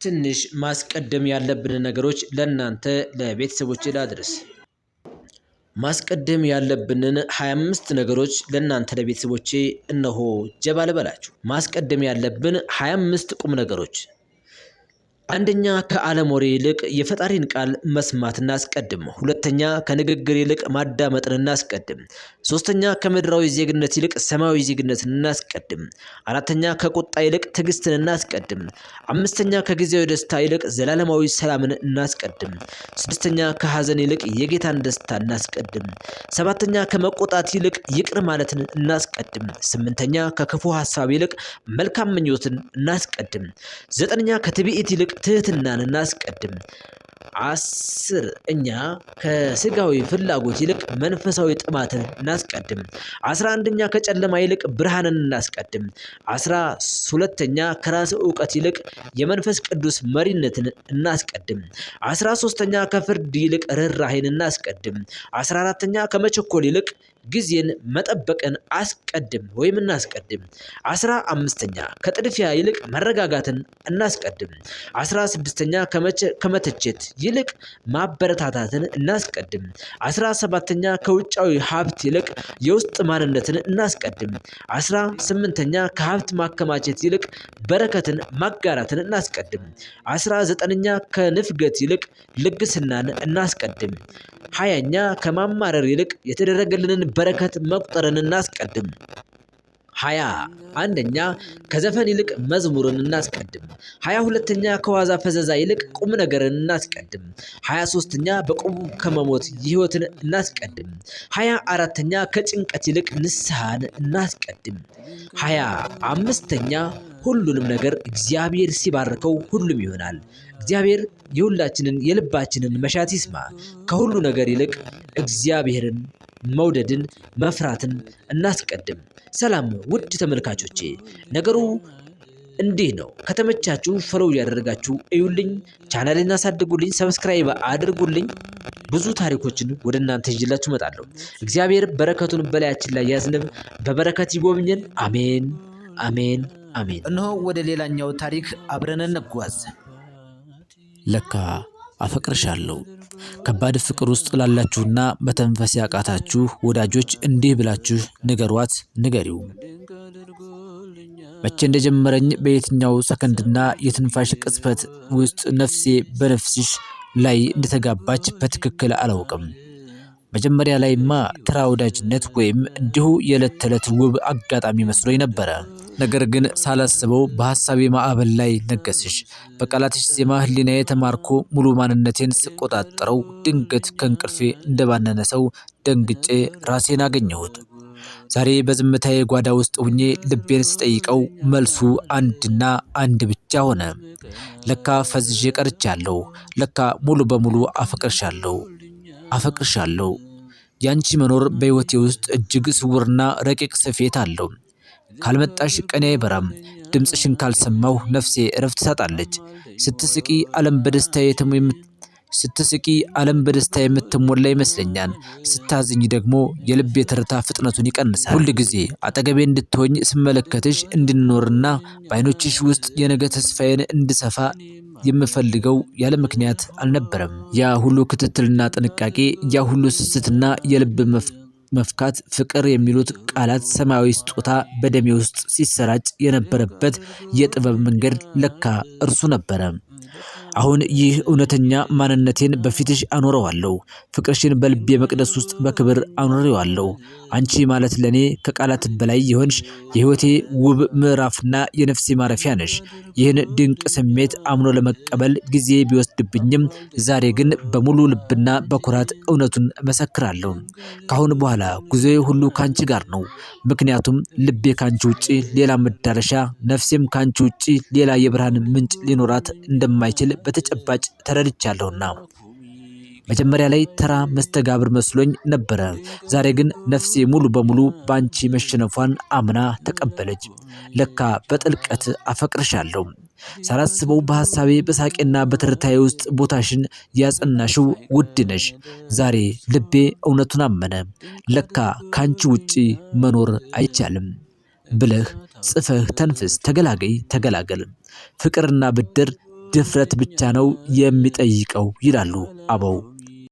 ትንሽ ማስቀደም ያለብን ነገሮች ለእናንተ ለቤተሰቦቼ ላድርስ። ማስቀደም ያለብንን 25 ነገሮች ለእናንተ ለቤተሰቦቼ እነሆ ጀባ ልበላችሁ። ማስቀደም ያለብን 25 ቁም ነገሮች። አንደኛ ከዓለም ወሬ ይልቅ የፈጣሪን ቃል መስማት እናስቀድም። ሁለተኛ ከንግግር ይልቅ ማዳመጥን እናስቀድም። ሶስተኛ ከምድራዊ ዜግነት ይልቅ ሰማያዊ ዜግነትን እናስቀድም። አራተኛ ከቁጣ ይልቅ ትዕግስትን እናስቀድም። አምስተኛ ከጊዜያዊ ደስታ ይልቅ ዘላለማዊ ሰላምን እናስቀድም። ስድስተኛ ከሐዘን ይልቅ የጌታን ደስታ እናስቀድም። ሰባተኛ ከመቆጣት ይልቅ ይቅር ማለትን እናስቀድም። ስምንተኛ ከክፉ ሐሳብ ይልቅ መልካም ምኞትን እናስቀድም። ዘጠነኛ ከትዕቢት ይልቅ ትህትናን እናስቀድም። 10 እኛ ከስጋዊ ፍላጎት ይልቅ መንፈሳዊ ጥማትን እናስቀድም። 11ኛ ከጨለማ ይልቅ ብርሃንን እናስቀድም። 12ኛ ከራስ ዕውቀት ይልቅ የመንፈስ ቅዱስ መሪነትን እናስቀድም። 13ኛ ከፍርድ ይልቅ ርህራሄን እናስቀድም። 14ኛ ከመቸኮል ይልቅ ጊዜን መጠበቅን አስቀድም ወይም እናስቀድም። 15ኛ ከጥድፊያ ይልቅ መረጋጋትን እናስቀድም። 16ኛ ከመተቸት ይልቅ ማበረታታትን እናስቀድም። 17ኛ ከውጫዊ ሀብት ይልቅ የውስጥ ማንነትን እናስቀድም። 18ኛ ከሀብት ማከማቸት ይልቅ በረከትን ማጋራትን እናስቀድም። 19ኛ ከንፍገት ይልቅ ልግስናን እናስቀድም። 20ኛ ከማማረር ይልቅ የተደረገልንን በረከት መቁጠርን እናስቀድም። 21ኛ ከዘፈን ይልቅ መዝሙርን እናስቀድም። 22ኛ ከዋዛ ፈዘዛ ይልቅ ቁም ነገርን እናስቀድም። 23ኛ በቁም ከመሞት ሕይወትን እናስቀድም። 24ኛ ከጭንቀት ይልቅ ንስሐን እናስቀድም። 25ኛ ሁሉንም ነገር እግዚአብሔር ሲባርከው ሁሉም ይሆናል። እግዚአብሔር የሁላችንን የልባችንን መሻት ይስማ። ከሁሉ ነገር ይልቅ እግዚአብሔርን መውደድን መፍራትን እናስቀድም። ሰላም ውድ ተመልካቾቼ፣ ነገሩ እንዲህ ነው። ከተመቻችሁ ፎሎው ያደረጋችሁ እዩልኝ፣ ቻናሌን አሳድጉልኝ፣ ሰብስክራይብ አድርጉልኝ። ብዙ ታሪኮችን ወደ እናንተ ይዤላችሁ እመጣለሁ። እግዚአብሔር በረከቱን በላያችን ላይ ያዝንብ፣ በበረከት ይጎብኘን። አሜን አሜን አሜን። እነሆ ወደ ሌላኛው ታሪክ አብረን እንጓዝ። ለካ አፈቅርሻለሁ። ከባድ ፍቅር ውስጥ ላላችሁና መተንፈስ ያቃታችሁ ወዳጆች እንዲህ ብላችሁ ንገሯት፣ ንገሪው። መቼ እንደጀመረኝ በየትኛው ሰከንድና የትንፋሽ ቅጽበት ውስጥ ነፍሴ በነፍስሽ ላይ እንደተጋባች በትክክል አላውቅም። መጀመሪያ ላይማ ተራ ወዳጅነት ወይም እንዲሁ የዕለት ተዕለት ውብ አጋጣሚ መስሎኝ ነበረ። ነገር ግን ሳላስበው በሐሳቤ ማዕበል ላይ ነገስሽ። በቃላትሽ ዜማ ህሊናዬ ተማርኮ ሙሉ ማንነቴን ስቆጣጠረው ድንገት ከእንቅልፌ እንደባነነ ሰው ደንግጬ ራሴን አገኘሁት። ዛሬ በዝምታዬ ጓዳ ውስጥ ሁኜ ልቤን ስጠይቀው መልሱ አንድና አንድ ብቻ ሆነ። ለካ ፈዝዤ ቀርቻለሁ። ለካ ሙሉ በሙሉ አፈቅርሻለሁ። አፈቅርሻለሁ። ያንቺ መኖር በሕይወቴ ውስጥ እጅግ ስውርና ረቂቅ ስፌት አለው። ካልመጣሽ ቀኔ አይበራም። ድምፅሽን ካልሰማሁ ነፍሴ እረፍት ታጣለች። ስትስቂ ዓለም በደስታ የምትሞላ ይመስለኛል። ስታዝኝ ደግሞ የልቤ ትርታ ፍጥነቱን ይቀንሳል። ሁል ጊዜ አጠገቤ እንድትሆኝ ስመለከትሽ እንድኖርና በዓይኖችሽ ውስጥ የነገ ተስፋዬን እንድሰፋ የምፈልገው ያለ ምክንያት አልነበረም። ያ ሁሉ ክትትልና ጥንቃቄ፣ ያ ሁሉ ስስትና የልብ መፍካት፣ ፍቅር የሚሉት ቃላት ሰማያዊ ስጦታ በደሜ ውስጥ ሲሰራጭ የነበረበት የጥበብ መንገድ ለካ እርሱ ነበረ። አሁን ይህ እውነተኛ ማንነቴን በፊትሽ አኖረዋለሁ። ፍቅርሽን በልቤ መቅደስ ውስጥ በክብር አኖረዋለሁ። አንቺ ማለት ለኔ ከቃላት በላይ የሆንሽ የህይወቴ ውብ ምዕራፍና የነፍሴ ማረፊያ ነሽ። ይህን ድንቅ ስሜት አምኖ ለመቀበል ጊዜ ቢወስድብኝም ዛሬ ግን በሙሉ ልብና በኩራት እውነቱን እመሰክራለሁ። ካሁን በኋላ ጉዞዬ ሁሉ ካንቺ ጋር ነው። ምክንያቱም ልቤ ካንቺ ውጪ ሌላ መዳረሻ፣ ነፍሴም ካንቺ ውጪ ሌላ የብርሃን ምንጭ ሊኖራት እንደማይችል በተጨባጭ ተረድቻለሁና። መጀመሪያ ላይ ተራ መስተጋብር መስሎኝ ነበረ። ዛሬ ግን ነፍሴ ሙሉ በሙሉ ባንቺ መሸነፏን አምና ተቀበለች። ለካ በጥልቀት አፈቅርሻለሁ። ሳላስበው በሐሳቤ በሳቄና በትርታዬ ውስጥ ቦታሽን ያጸናሽው ውድ ነሽ። ዛሬ ልቤ እውነቱን አመነ። ለካ ካንቺ ውጪ መኖር አይቻልም ብለህ ጽፈህ ተንፍስ። ተገላገይ፣ ተገላገል። ፍቅርና ብድር ድፍረት ብቻ ነው የሚጠይቀው ይላሉ አበው።